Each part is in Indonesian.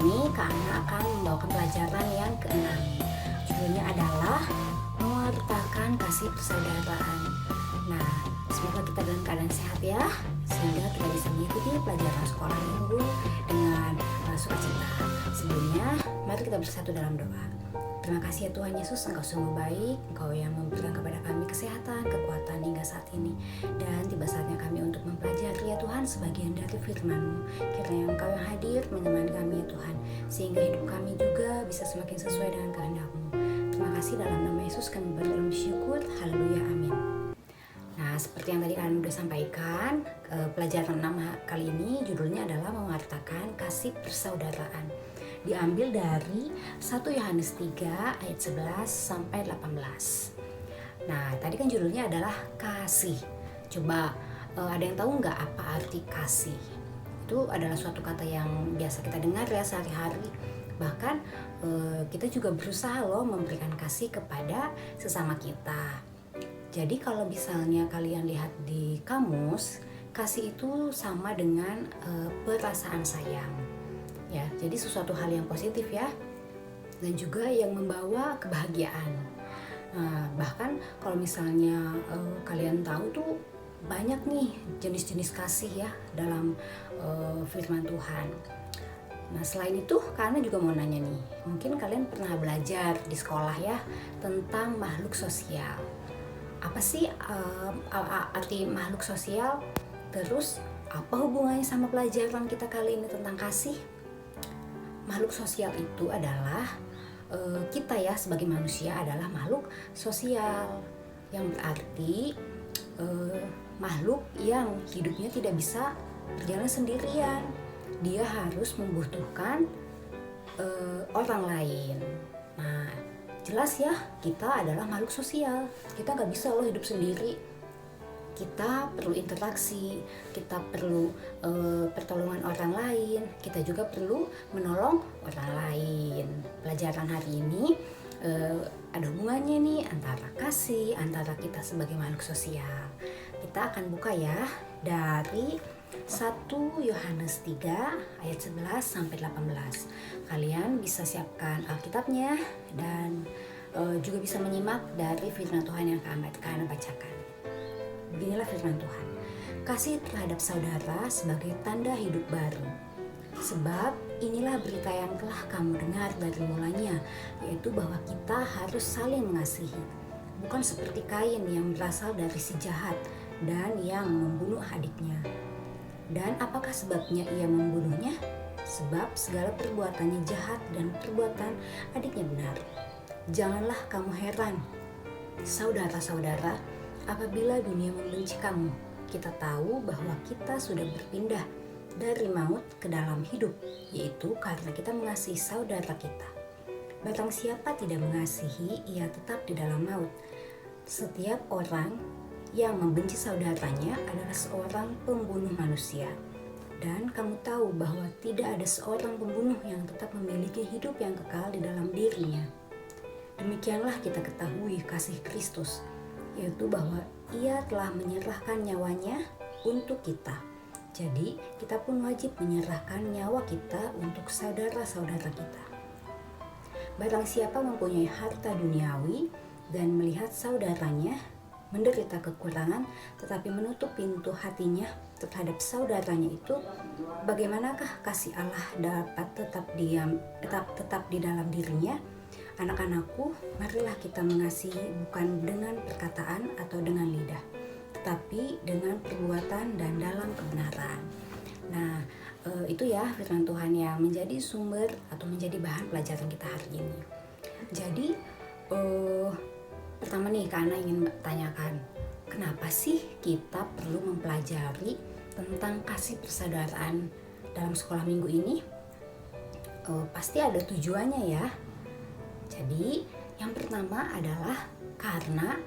ini Kak Ana akan membawakan pelajaran yang keenam. Judulnya adalah mewartakan kasih persaudaraan. Nah, semoga kita dalam keadaan sehat ya, sehingga kita bisa mengikuti pelajaran sekolah minggu dengan sukacita. Sebelumnya, mari kita bersatu dalam doa. Terima kasih ya Tuhan Yesus, Engkau sungguh baik, Engkau yang memberikan kepada kami kesehatan, kekuatan hingga saat ini. Dan tiba saatnya kami untuk mempelajari ya Tuhan sebagian dari firman-Mu. Kiranya Engkau yang hadir menemani kami ya Tuhan, sehingga hidup kami juga bisa semakin sesuai dengan kehendak-Mu. Terima kasih dalam nama Yesus kami berdoa bersyukur, haleluya, amin. Nah, seperti yang tadi kalian sudah sampaikan, pelajaran 6 kali ini judulnya adalah mewartakan kasih persaudaraan. Diambil dari 1 Yohanes 3 ayat 11 sampai 18. Nah, tadi kan judulnya adalah kasih. Coba ada yang tahu nggak apa arti kasih? Itu adalah suatu kata yang biasa kita dengar ya sehari-hari. Bahkan kita juga berusaha loh memberikan kasih kepada sesama kita. Jadi kalau misalnya kalian lihat di kamus, kasih itu sama dengan perasaan sayang. Ya, jadi sesuatu hal yang positif ya, dan juga yang membawa kebahagiaan. Nah, bahkan kalau misalnya kalian tahu tuh banyak nih jenis-jenis kasih ya dalam firman Tuhan. Nah, selain itu karena juga mau nanya nih, mungkin kalian pernah belajar di sekolah ya tentang makhluk sosial. Apa sih arti makhluk sosial? Terus apa hubungannya sama pelajaran kita kali ini tentang kasih? Makhluk sosial itu adalah kita ya sebagai manusia adalah makhluk sosial, yang berarti makhluk yang hidupnya tidak bisa berjalan sendirian. Dia harus membutuhkan orang lain. Nah, jelas ya, kita adalah makhluk sosial. Kita gak bisa loh hidup sendiri. Kita perlu interaksi, kita perlu pertolongan orang lain, kita juga perlu menolong orang lain. Pelajaran hari ini ada hubungannya nih antara kasih, antara kita sebagai makhluk sosial. Kita akan buka ya dari 1 Yohanes 3 ayat 11 sampai 18. Kalian bisa siapkan Alkitabnya dan juga bisa menyimak dari firman Tuhan yang akan bacakan. Beginilah firman Tuhan. Kasih terhadap saudara sebagai tanda hidup baru. Sebab inilah berita yang telah kamu dengar dari mulanya, yaitu bahwa kita harus saling mengasihi. Bukan seperti Kain yang berasal dari si jahat dan yang membunuh adiknya. Dan apakah sebabnya ia membunuhnya? Sebab segala perbuatannya jahat dan perbuatan adiknya benar. Janganlah kamu heran, saudara-saudara, apabila dunia membenci kamu. Kita tahu bahwa kita sudah berpindah dari maut ke dalam hidup, yaitu karena kita mengasihi saudara kita. Barang siapa tidak mengasihi, ia tetap di dalam maut. Setiap orang yang membenci saudaranya adalah seorang pembunuh manusia. Dan kamu tahu bahwa tidak ada seorang pembunuh yang tetap memiliki hidup yang kekal di dalam dirinya. Demikianlah kita ketahui kasih Kristus, yaitu bahwa ia telah menyerahkan nyawanya untuk kita. Jadi kita pun wajib menyerahkan nyawa kita untuk saudara-saudara kita. Barang siapa mempunyai harta duniawi dan melihat saudaranya menderita kekurangan tetapi menutup pintu hatinya terhadap saudaranya itu, bagaimanakah kasih Allah dapat tetap di dalam dirinya? Anak-anakku, marilah kita mengasihi bukan dengan perkataan atau dengan lidah, tetapi dengan perbuatan dan dalam kebenaran. Nah, itu ya firman Tuhan yang menjadi sumber atau menjadi bahan pelajaran kita hari ini. Jadi, pertama nih Kak Ana ingin tanyakan, kenapa sih kita perlu mempelajari tentang kasih persaudaraan dalam sekolah minggu ini? Pasti ada tujuannya ya. Jadi yang pertama adalah karena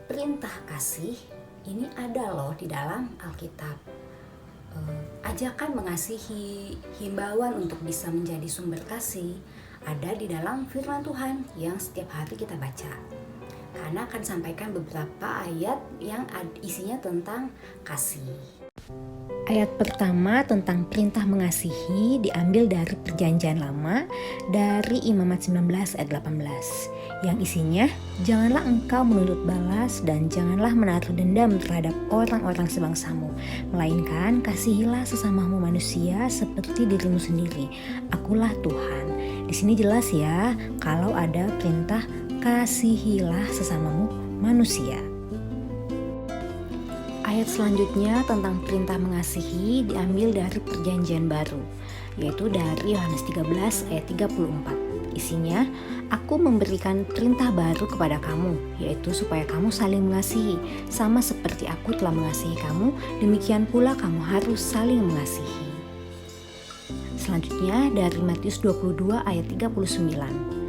perintah kasih ini ada loh di dalam Alkitab. Ajakan mengasihi, himbauan untuk bisa menjadi sumber kasih ada di dalam firman Tuhan yang setiap hari kita baca. Karena akan sampaikan beberapa ayat yang isinya tentang kasih. Ayat pertama tentang perintah mengasihi diambil dari Perjanjian Lama dari Imamat 19 ayat 18 yang isinya, janganlah engkau menuntut balas dan janganlah menaruh dendam terhadap orang-orang sebangsamu, melainkan kasihilah sesamamu manusia seperti dirimu sendiri. Akulah Tuhan. Di sini jelas ya kalau ada perintah kasihilah sesamamu manusia. Ayat selanjutnya tentang perintah mengasihi diambil dari Perjanjian Baru, yaitu dari Yohanes 13 ayat 34. Isinya, aku memberikan perintah baru kepada kamu, yaitu supaya kamu saling mengasihi. Sama seperti aku telah mengasihi kamu, demikian pula kamu harus saling mengasihi. Selanjutnya dari Matius 22 ayat 39.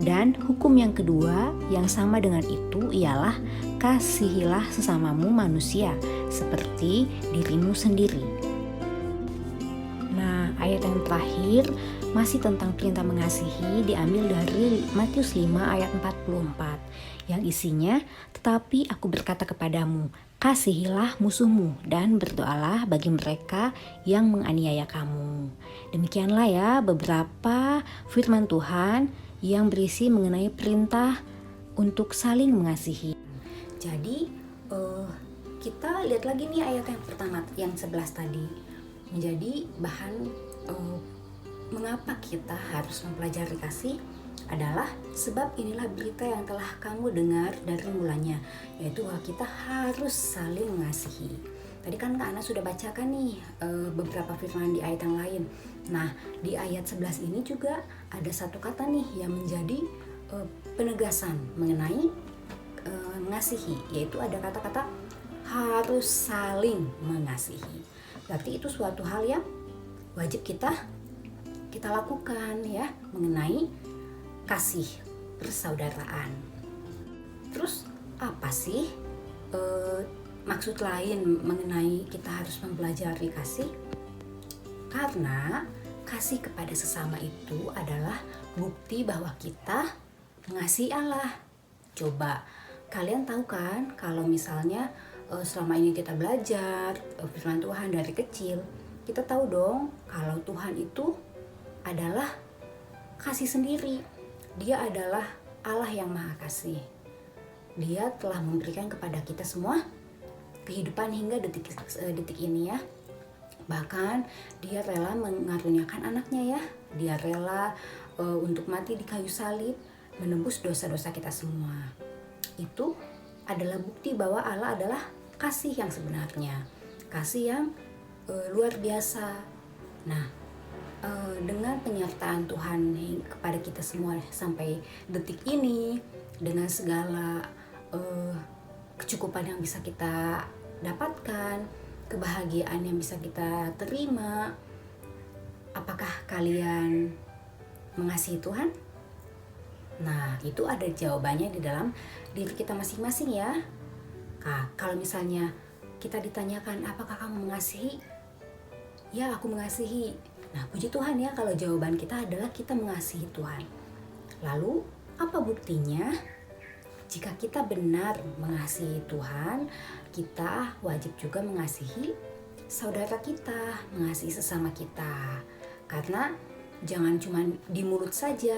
Dan hukum yang kedua yang sama dengan itu ialah kasihilah sesamamu manusia seperti dirimu sendiri. Nah, ayat yang terakhir masih tentang perintah mengasihi diambil dari Matius 5 ayat 44 yang isinya, tetapi aku berkata kepadamu, kasihilah musuhmu dan berdoalah bagi mereka yang menganiaya kamu. Demikianlah ya beberapa firman Tuhan yang berisi mengenai perintah untuk saling mengasihi. Jadi kita lihat lagi nih ayat yang pertama yang 11 tadi menjadi bahan mengapa kita harus mempelajari kasih adalah sebab inilah berita yang telah kamu dengar dari mulanya, yaitu bahwa kita harus saling mengasihi. Tadi kan Kak Ana sudah bacakan nih beberapa firman di ayat yang lain. Nah, di ayat 11 ini juga ada satu kata nih yang menjadi penegasan mengenai mengasihi, yaitu ada kata-kata harus saling mengasihi. Berarti itu suatu hal yang wajib kita lakukan ya, mengenai kasih persaudaraan. Terus apa sih maksud lain mengenai kita harus mempelajari kasih? Karena kasih kepada sesama itu adalah bukti bahwa kita mengasihi Allah. Coba kalian tahu kan kalau misalnya selama ini kita belajar firman Tuhan dari kecil, kita tahu dong kalau Tuhan itu adalah kasih sendiri. Dia adalah Allah yang Maha Kasih. Dia telah memberikan kepada kita semua kehidupan hingga detik ini ya. Bahkan dia rela mengaruniakan anaknya ya. Dia rela untuk mati di kayu salib, menembus dosa-dosa kita semua. Itu adalah bukti bahwa Allah adalah kasih yang sebenarnya, kasih yang luar biasa. Nah, dengan penyertaan Tuhan kepada kita semua sampai detik ini, dengan segala kecukupan yang bisa kita dapatkan, kebahagiaan yang bisa kita terima, apakah kalian mengasihi Tuhan? Nah, itu ada jawabannya di dalam diri kita masing-masing ya. Nah, kalau misalnya kita ditanyakan apakah kamu mengasihi? Ya, aku mengasihi. Nah, puji Tuhan ya kalau jawaban kita adalah kita mengasihi Tuhan. Lalu, apa buktinya? Jika kita benar mengasihi Tuhan, kita wajib juga mengasihi saudara kita, mengasihi sesama kita. Karena jangan cuma di mulut saja,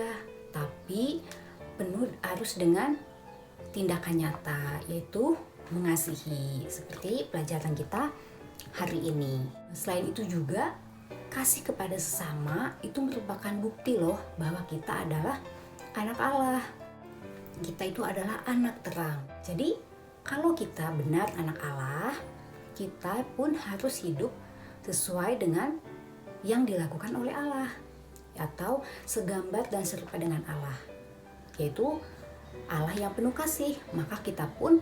tapi penuh harus dengan tindakan nyata, yaitu mengasihi. Seperti pelajaran kita hari ini. Selain itu juga, kasih kepada sesama itu merupakan bukti loh bahwa kita adalah anak Allah. Kita itu adalah anak terang. Jadi kalau kita benar anak Allah, kita pun harus hidup sesuai dengan yang dilakukan oleh Allah, atau segambar dan serupa dengan Allah, yaitu Allah yang penuh kasih. Maka kita pun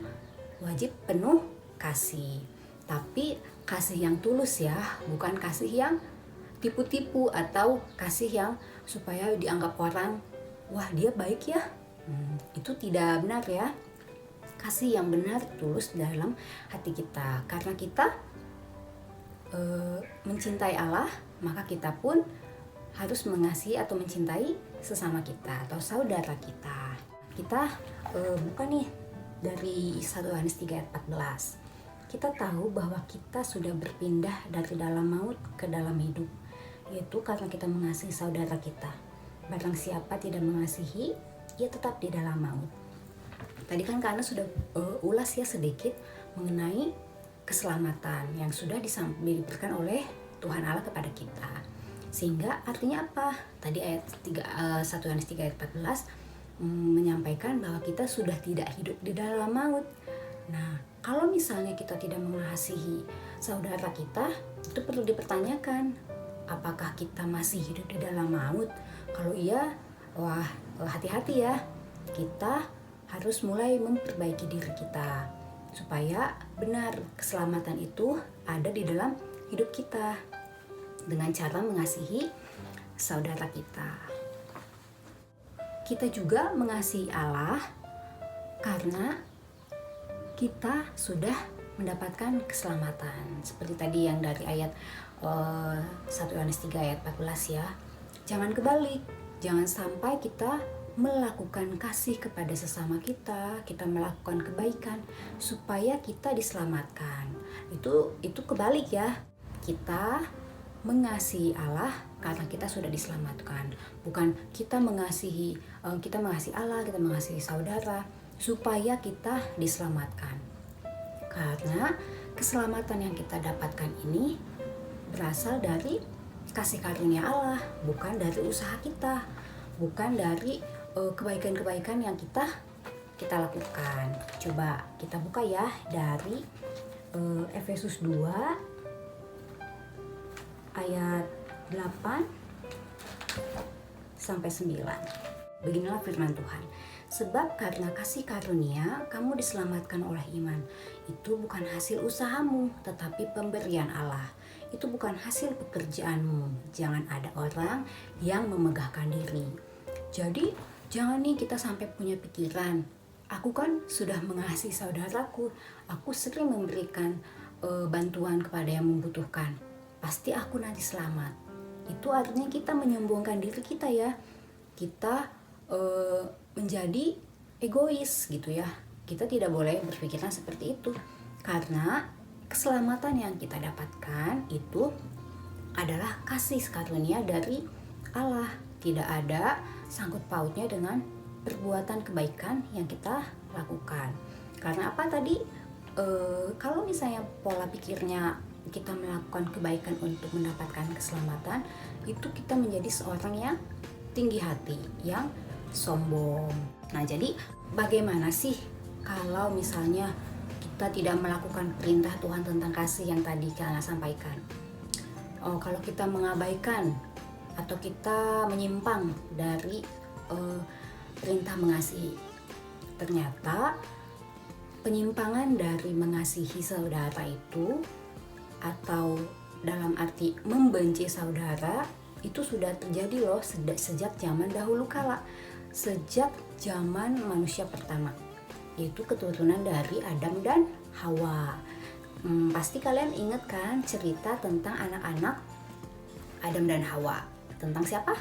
wajib penuh kasih, tapi kasih yang tulus ya, bukan kasih yang tipu-tipu atau kasih yang supaya dianggap orang, wah dia baik ya. Itu tidak benar ya. Kasih yang benar tulus dalam hati kita, karena kita mencintai Allah, maka kita pun harus mengasihi atau mencintai sesama kita atau saudara kita. Kita bukan nih dari 1 Yohanes 3 ayat 14. kita tahu bahwa kita sudah berpindah dari dalam maut ke dalam hidup, yaitu karena kita mengasihi saudara kita. Barang siapa tidak mengasihi, ia tetap di dalam maut. Tadi kan karena sudah ulas ya sedikit mengenai keselamatan yang sudah diberikan oleh Tuhan Allah kepada kita. Sehingga artinya apa? Tadi ayat 1 Yohanes 3 ayat 14 menyampaikan bahwa kita sudah tidak hidup di dalam maut. Nah, kalau misalnya kita tidak mengasihi saudara kita, itu perlu dipertanyakan, apakah kita masih hidup di dalam maut? Kalau iya, wah hati-hati ya. Kita harus mulai memperbaiki diri kita supaya benar keselamatan itu ada di dalam hidup kita dengan cara mengasihi saudara kita. Kita juga mengasihi Allah karena kita sudah mendapatkan keselamatan. Seperti tadi yang dari ayat 1 Yohanes 3 ayat 14 ya. Jangan kebalik, jangan sampai kita melakukan kasih kepada sesama kita melakukan kebaikan supaya kita diselamatkan. Itu kebalik ya. Kita mengasihi Allah karena kita sudah diselamatkan. Bukan kita mengasihi Allah, kita mengasihi saudara supaya kita diselamatkan. Karena keselamatan yang kita dapatkan ini berasal dari kasih karunia Allah, bukan dari usaha kita, bukan dari kebaikan-kebaikan yang kita lakukan. Coba kita buka ya dari Efesus 2 ayat 8 sampai 9. Beginilah firman Tuhan. Sebab karena kasih karunia kamu diselamatkan oleh iman. Itu bukan hasil usahamu, tetapi pemberian Allah. Itu bukan hasil pekerjaanmu. Jangan ada orang yang memegahkan diri. Jadi jangan nih kita sampai punya pikiran, aku kan sudah mengasihi saudaraku, aku sering memberikan bantuan kepada yang membutuhkan, pasti aku nanti selamat. Itu artinya kita menyombongkan diri kita ya. Kita menjadi egois gitu ya. Kita tidak boleh berpikiran seperti itu. Karena keselamatan yang kita dapatkan itu adalah kasih karunia dari Allah. Tidak ada sangkut pautnya dengan perbuatan kebaikan yang kita lakukan. Karena apa tadi? Kalau misalnya pola pikirnya kita melakukan kebaikan untuk mendapatkan keselamatan, itu kita menjadi seorang yang tinggi hati, yang sombong. Nah, jadi bagaimana sih kalau misalnya kita tidak melakukan perintah Tuhan tentang kasih yang tadi Kana sampaikan? Kalau kita mengabaikan atau kita menyimpang dari perintah mengasihi, ternyata penyimpangan dari mengasihi saudara itu atau dalam arti membenci saudara itu sudah terjadi loh sejak zaman dahulu kala, sejak zaman manusia pertama, yaitu keturunan dari Adam dan Hawa. Pasti kalian ingat kan cerita tentang anak-anak Adam dan Hawa. Tentang siapa?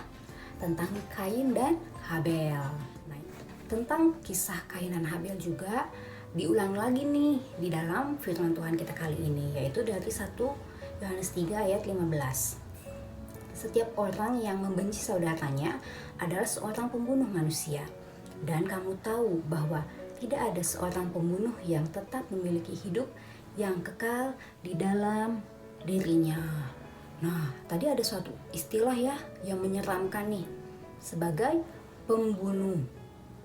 Tentang Kain dan Habel. Nah, tentang kisah Kain dan Habel juga diulang lagi nih di dalam firman Tuhan kita kali ini, yaitu dari 1 Yohanes 3 ayat 15. Setiap orang yang membenci saudaranya adalah seorang pembunuh manusia. Dan kamu tahu bahwa tidak ada seorang pembunuh yang tetap memiliki hidup yang kekal di dalam dirinya. Nah, tadi ada suatu istilah ya yang menyeramkan nih, sebagai pembunuh.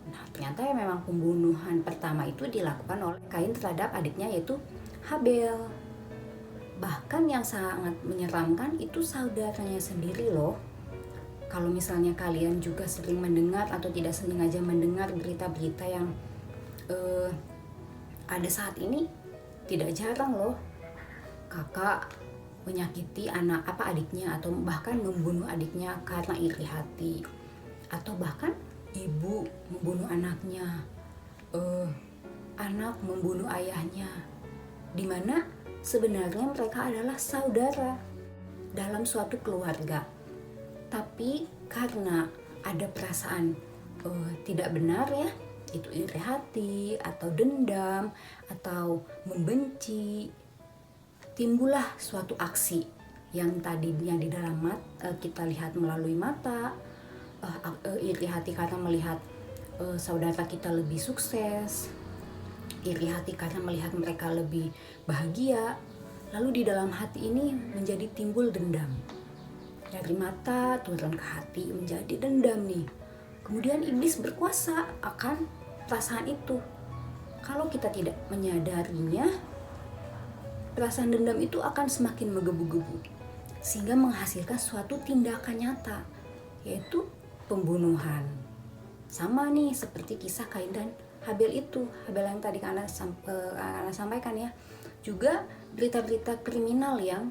Nah, ternyata ya memang pembunuhan pertama itu dilakukan oleh Kain terhadap adiknya yaitu Habel. Bahkan yang sangat menyeramkan itu saudaranya sendiri loh. Kalau misalnya kalian juga sering mendengar atau tidak sengaja mendengar berita-berita yang ada saat ini, tidak jarang loh kakak menyakiti adiknya atau bahkan membunuh adiknya karena iri hati, atau bahkan ibu membunuh anaknya, anak membunuh ayahnya, dimana sebenarnya mereka adalah saudara dalam suatu keluarga, tapi karena ada perasaan tidak benar ya, itu iri hati atau dendam atau membenci, timbullah suatu aksi yang tadinya di dalam kita lihat melalui mata, iri hati karena melihat saudara kita lebih sukses, iri hati karena melihat mereka lebih bahagia. Lalu di dalam hati ini menjadi timbul dendam. Dari mata turun ke hati menjadi dendam nih. Kemudian iblis berkuasa akan perasaan itu. Kalau kita tidak menyadarinya, perasaan dendam itu akan semakin menggebu-gebu sehingga menghasilkan suatu tindakan nyata, yaitu pembunuhan. Sama nih seperti kisah Kain dan Habel itu, Habel yang tadi Ana sampaikan ya. Juga berita-berita kriminal yang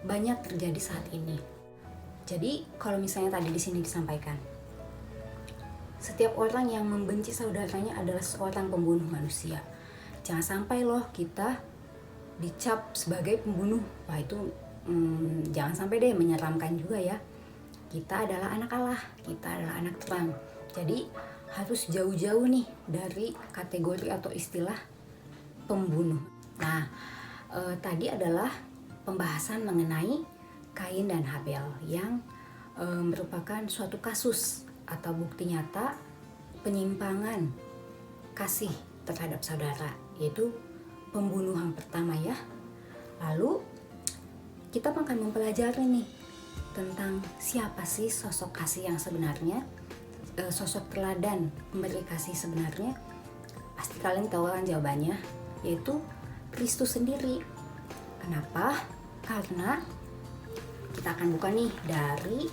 banyak terjadi saat ini. Jadi kalau misalnya tadi di sini disampaikan, setiap orang yang membenci saudaranya adalah seorang pembunuh manusia. Jangan sampai loh kita dicap sebagai pembunuh. Wah itu jangan sampai deh, menyeramkan juga ya. Kita adalah anak Allah, kita adalah anak terang. Jadi harus jauh-jauh nih dari kategori atau istilah pembunuh. Nah, tadi adalah pembahasan mengenai Kain dan Habel yang merupakan suatu kasus atau bukti nyata penyimpangan kasih terhadap saudara, yaitu pembunuhan pertama ya. Lalu kita akan mempelajari nih tentang siapa sih sosok kasih yang sebenarnya, sosok teladan pemberi kasih sebenarnya. Pasti kalian tahu kan jawabannya, yaitu Kristus sendiri. Kenapa? Karena kita akan buka nih dari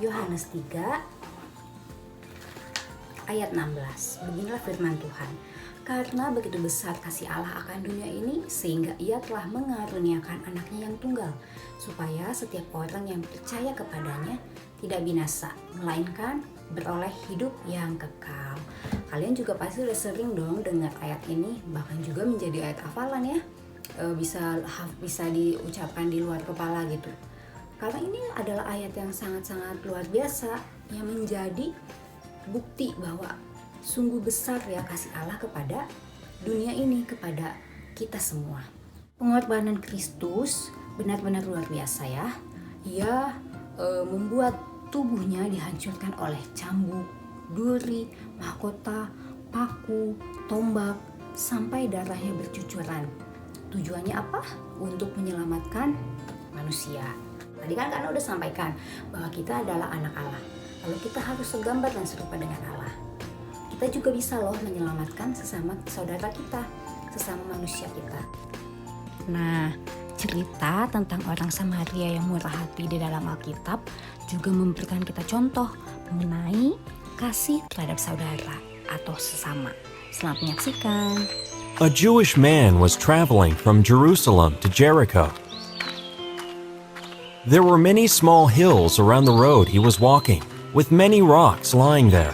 Yohanes 3 ayat 16. Beginilah firman Tuhan. Karena begitu besar kasih Allah akan dunia ini, sehingga Ia telah mengaruniakan anaknya yang tunggal, supaya setiap orang yang percaya kepadanya tidak binasa, melainkan beroleh hidup yang kekal. Kalian juga pasti udah sering dong dengar ayat ini, bahkan juga menjadi ayat hafalan ya, bisa diucapkan di luar kepala gitu. Karena ini adalah ayat yang sangat-sangat luar biasa, yang menjadi bukti bahwa sungguh besar ya kasih Allah kepada dunia ini, kepada kita semua. Pengorbanan Kristus benar-benar luar biasa ya. Ia membuat tubuhnya dihancurkan oleh cambuk, duri, mahkota, paku, tombak, sampai darahnya bercucuran. Tujuannya apa? Untuk menyelamatkan manusia. Tadi kan Kak udah sampaikan bahwa kita adalah anak Allah. Lalu kita harus segambar dan serupa dengan Allah. Kita juga bisa loh menyelamatkan sesama saudara kita, sesama manusia kita. Nah, cerita tentang orang Samaria yang murah hati di dalam Alkitab juga memberikan kita contoh mengenai kasih terhadap saudara atau sesama. Selamat menyaksikan. A Jewish man was traveling from Jerusalem to Jericho. There were many small hills around the road he was walking, with many rocks lying there.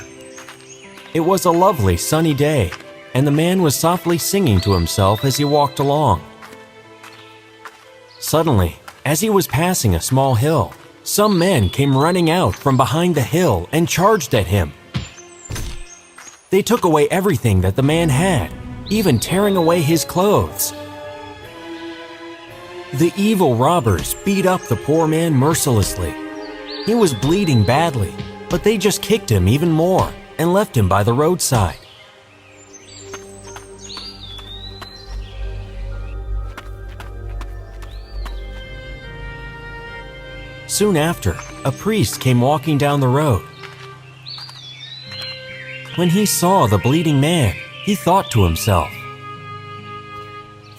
It was a lovely sunny day, and the man was softly singing to himself as he walked along. Suddenly, as he was passing a small hill, some men came running out from behind the hill and charged at him. They took away everything that the man had, even tearing away his clothes. The evil robbers beat up the poor man mercilessly. He was bleeding badly, but they just kicked him even more and left him by the roadside. Soon after, a priest came walking down the road. When he saw the bleeding man, he thought to himself,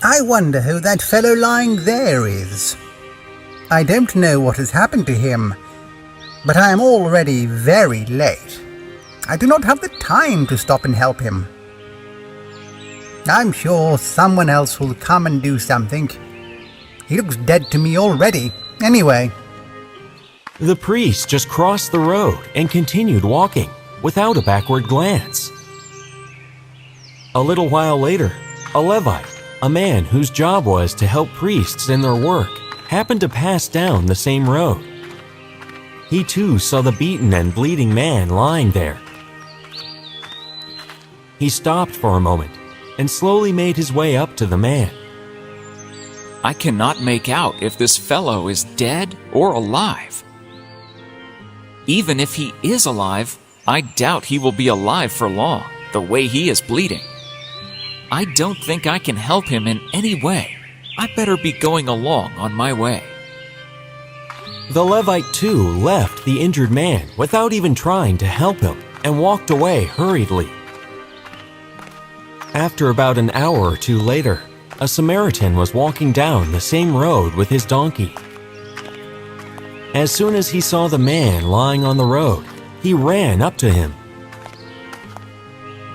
I wonder who that fellow lying there is. I don't know what has happened to him, but I am already very late. I do not have the time to stop and help him. I'm sure someone else will come and do something. He looks dead to me already, anyway. The priest just crossed the road and continued walking without a backward glance. A little while later, a Levite, a man whose job was to help priests in their work, happened to pass down the same road. He too saw the beaten and bleeding man lying there. He stopped for a moment and slowly made his way up to the man. I cannot make out if this fellow is dead or alive. Even if he is alive, I doubt he will be alive for long, the way he is bleeding. I don't think I can help him in any way. I better be going along on my way. The Levite too left the injured man without even trying to help him and walked away hurriedly. After about an hour or two later, a Samaritan was walking down the same road with his donkey. As soon as he saw the man lying on the road, he ran up to him.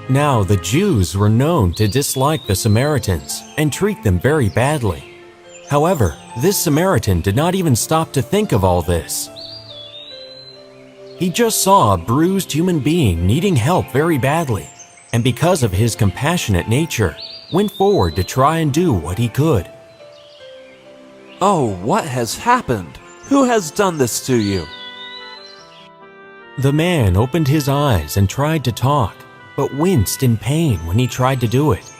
Now the Jews were known to dislike the Samaritans and treat them very badly. However, this Samaritan did not even stop to think of all this. He just saw a bruised human being needing help very badly, and because of his compassionate nature, went forward to try and do what he could. Oh, what has happened? Who has done this to you? The man opened his eyes and tried to talk, but winced in pain when he tried to do it.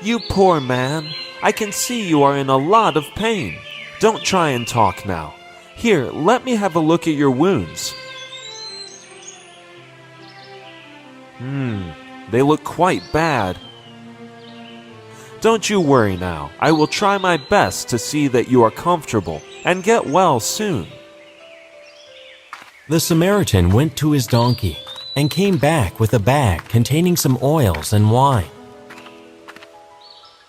You poor man. I can see you are in a lot of pain. Don't try and talk now. Here, let me have a look at your wounds. They look quite bad. Don't you worry now. I will try my best to see that you are comfortable and get well soon. The Samaritan went to his donkey and came back with a bag containing some oils and wine.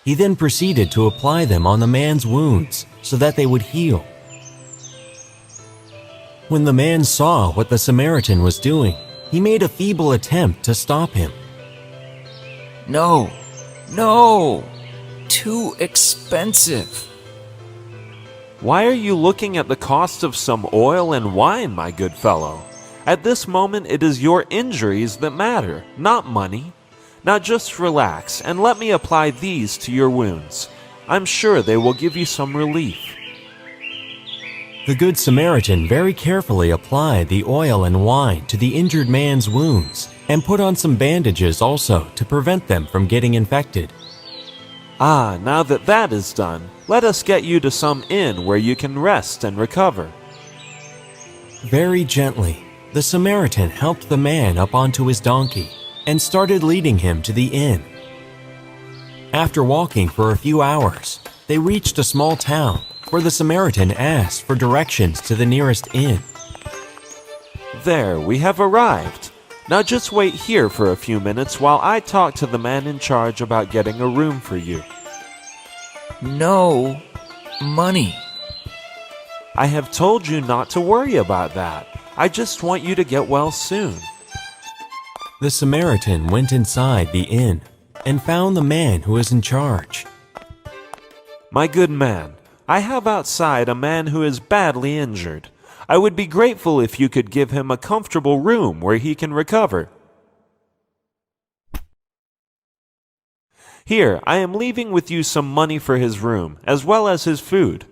He then proceeded to apply them on the man's wounds so that they would heal. When the man saw what the Samaritan was doing, he made a feeble attempt to stop him. No, no, too expensive. Why are you looking at the cost of some oil and wine, my good fellow? At this moment, it is your injuries that matter, not money. Now just relax and let me apply these to your wounds. I'm sure they will give you some relief. The Good Samaritan very carefully applied the oil and wine to the injured man's wounds and put on some bandages also to prevent them from getting infected. Ah, now that that is done, let us get you to some inn where you can rest and recover. Very gently, the Samaritan helped the man up onto his donkey and started leading him to the inn. After walking for a few hours, they reached a small town where the Samaritan asked for directions to the nearest inn. There, we have arrived. Now just wait here for a few minutes while I talk to the man in charge about getting a room for you. No money. I have told you not to worry about that. I just want you to get well soon. The Samaritan went inside the inn and found the man who was in charge. My good man, I have outside a man who is badly injured. I would be grateful if you could give him a comfortable room where he can recover. Here, I am leaving with you some money for his room, as well as his food.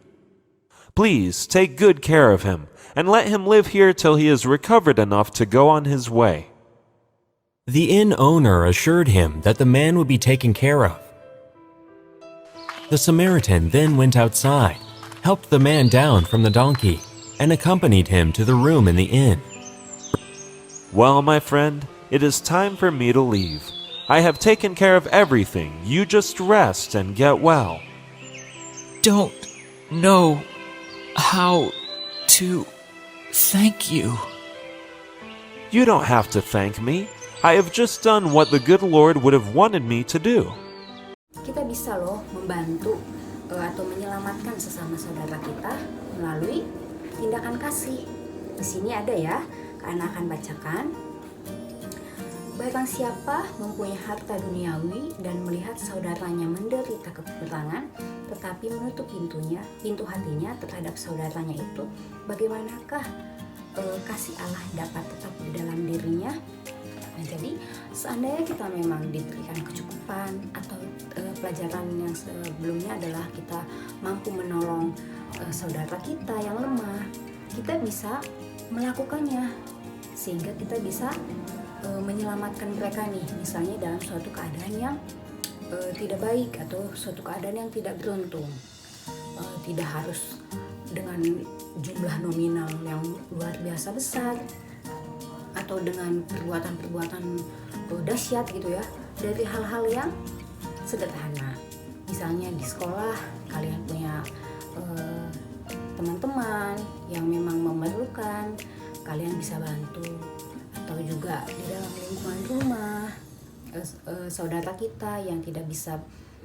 Please take good care of him, and let him live here till he is recovered enough to go on his way. The inn owner assured him that the man would be taken care of. The Samaritan then went outside, helped the man down from the donkey, and accompanied him to the room in the inn. Well, my friend, it is time for me to leave. I have taken care of everything. You just rest and get well. Don't know how to thank you. You don't have to thank me. I have just done what the good Lord would have wanted me to do. Kita bisa loh membantu atau menyelamatkan sesama saudara kita melalui tindakan kasih. Di sini ada ya, Ana akan bacakan. Barang siapa mempunyai harta duniawi dan melihat saudaranya menderita kekurangan, tetapi menutup pintu hatinya terhadap saudaranya itu, bagaimanakah kasih Allah dapat tetap di dalam dirinya? Nah, jadi seandainya kita memang diberikan kecukupan atau pelajaran yang sebelumnya adalah kita mampu menolong saudara kita yang lemah, kita bisa melakukannya sehingga kita bisa menyelamatkan mereka nih, misalnya dalam suatu keadaan yang tidak baik atau suatu keadaan yang tidak beruntung. Tidak harus dengan jumlah nominal yang luar biasa besar atau dengan perbuatan-perbuatan dahsyat gitu ya, dari hal-hal yang sederhana. Misalnya di sekolah kalian punya teman-teman yang memang memerlukan, kalian bisa bantu. Atau juga di dalam lingkungan rumah, saudara kita yang tidak bisa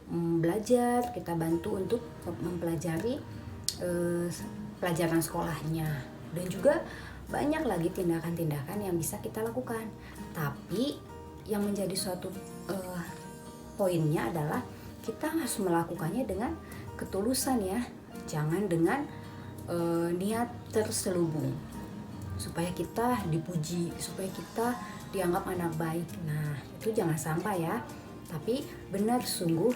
belajar, kita bantu untuk mempelajari pelajaran sekolahnya. Dan juga banyak lagi tindakan-tindakan yang bisa kita lakukan. Tapi yang menjadi suatu poinnya adalah kita harus melakukannya dengan ketulusan ya, jangan dengan niat terselubung, supaya kita dipuji, supaya kita dianggap anak baik. Nah, itu jangan sampai ya, tapi benar sungguh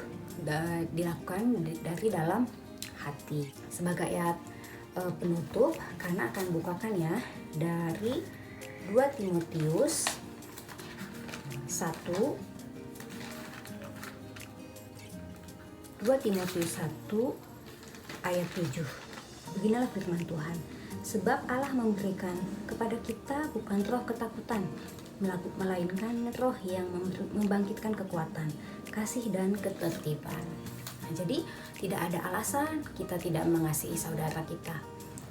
dilakukan dari dalam hati. Sebagai ayat penutup, karena akan bukakan ya dari 2 Timotius 1 ayat 7. Beginilah firman Tuhan. Sebab Allah memberikan kepada kita bukan roh ketakutan, melainkan roh yang membangkitkan kekuatan, kasih dan ketertiban. Nah, jadi tidak ada alasan kita tidak mengasihi saudara kita,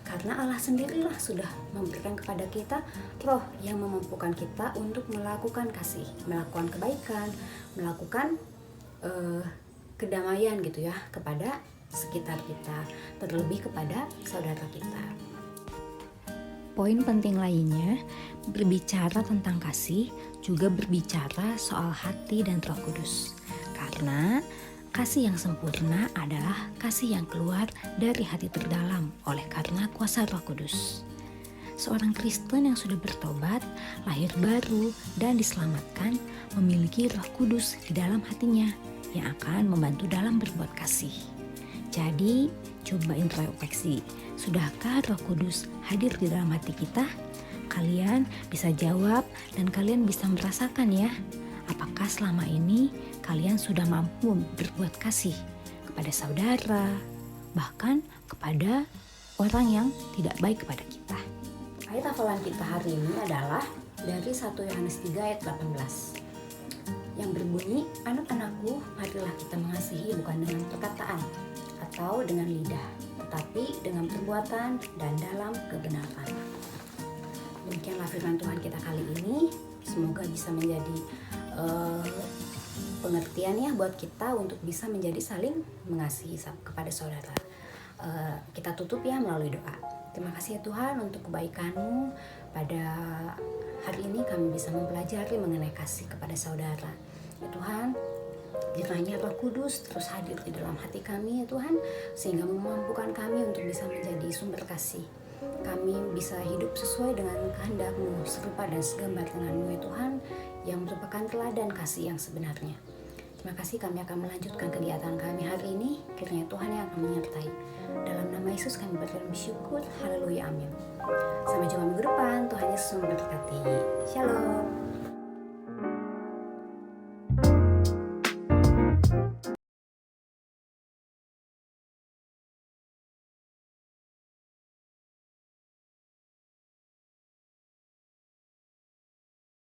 karena Allah sendirilah sudah memberikan kepada kita roh yang memampukan kita untuk melakukan kasih, melakukan kebaikan, melakukan kedamaian gitu ya kepada sekitar kita, terlebih kepada saudara kita. Poin penting lainnya, berbicara tentang kasih juga berbicara soal hati dan Roh Kudus. Karena kasih yang sempurna adalah kasih yang keluar dari hati terdalam oleh karena kuasa Roh Kudus. Seorang Kristen yang sudah bertobat, lahir baru, dan diselamatkan memiliki Roh Kudus di dalam hatinya yang akan membantu dalam berbuat kasih. Jadi, coba introspeksi. Sudahkah Roh Kudus hadir di dalam hati kita? Kalian bisa jawab dan kalian bisa merasakan ya, apakah selama ini kalian sudah mampu berbuat kasih kepada saudara, bahkan kepada orang yang tidak baik kepada kita. Ayat hafalan kita hari ini adalah dari 1 Yohanes 3 ayat 18 yang berbunyi, anak-anakku, marilah kita mengasihi bukan dengan perkataan atau dengan lidah, tetapi dengan perbuatan dan dalam kebenaran. Demikianlah firman Tuhan kita kali ini. Semoga bisa menjadi pengertian ya buat kita untuk bisa menjadi saling mengasihi kepada saudara. Kita tutup ya melalui doa. Terima kasih ya Tuhan untuk kebaikan-Mu. Pada hari ini kami bisa mempelajari mengenai kasih kepada saudara. Ya Tuhan, kiranya Roh Kudus terus hadir di dalam hati kami ya Tuhan, sehingga memampukan kami untuk bisa menjadi sumber kasih. Kami bisa hidup sesuai dengan kehendak-Mu, serupa dan segambar dengan-Mu ya Tuhan, yang merupakan teladan kasih yang sebenarnya. Terima kasih, kami akan melanjutkan kegiatan kami hari ini. Kiranya Tuhan yang akan menyertai. Dalam nama Yesus kami bersyukur. Haleluya, amin. Sampai jumpa minggu depan. Tuhan Yesus memberkati. Shalom.